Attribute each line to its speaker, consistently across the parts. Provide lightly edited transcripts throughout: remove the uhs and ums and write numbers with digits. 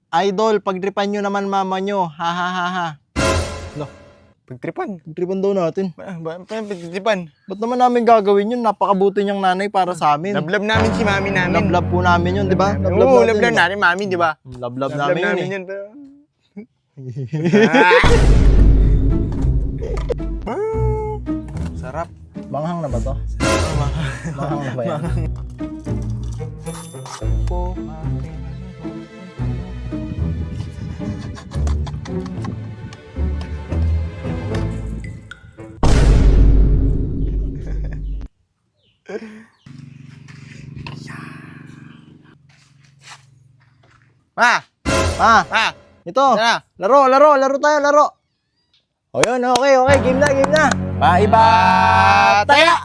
Speaker 1: Idol, pagtripan nyo naman mama nyo. Ha ha ha ha.
Speaker 2: Pagtripan.
Speaker 1: Pagtripan daw natin.
Speaker 2: Paano pagtripan?
Speaker 1: Ba't naman namin gagawin yun? Napakabuti niyang nanay para sa amin.
Speaker 2: Lablab namin si mami namin.
Speaker 1: Lablab po namin yun, di ba?
Speaker 2: Oo,
Speaker 1: natin,
Speaker 2: lablab
Speaker 1: di ba?
Speaker 2: namin mami, di ba?
Speaker 1: Lablab
Speaker 2: Lablab
Speaker 1: namin yun
Speaker 2: namin
Speaker 1: eh.
Speaker 2: yun. Pero... Sarap.
Speaker 1: Manghang na ba to? Manghang na ba yan?
Speaker 2: Ma!
Speaker 1: Ah,
Speaker 2: Ma!
Speaker 1: ito.
Speaker 2: Tara.
Speaker 1: Laro tayo, laro. O yun, okay, game na. Bye.
Speaker 2: Taya!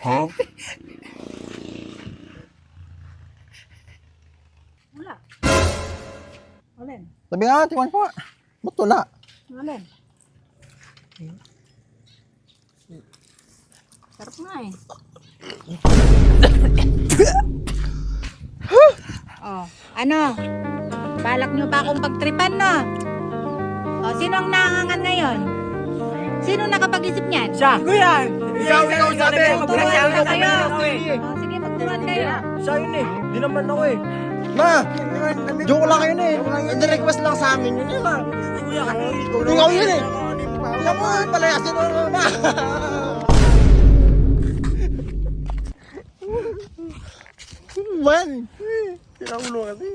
Speaker 2: Huh?
Speaker 3: Wala. Alin?
Speaker 1: Sabi nga, tingnan ko nga. Ba't wala?
Speaker 3: Alin? Sarap nga eh. Oh, ano? Balak nyo ba akong pagtripan, no? Oh, sino ang nangangan ngayon? Sino nakapag-isip niyan?
Speaker 4: Siya!
Speaker 2: Kuya! Ikaw sabi!
Speaker 3: Magturuan na kayo.
Speaker 4: eh.
Speaker 3: Oh, sige, magturuan kayo.
Speaker 4: Siya yun eh. Di naman ako eh.
Speaker 1: Ma! Joke lang yun eh. Request lang sa amin yun eh, ma. Ikaw yun eh. Tingnan mo, palayasin mo na. Man!
Speaker 2: Pinaulo kasi.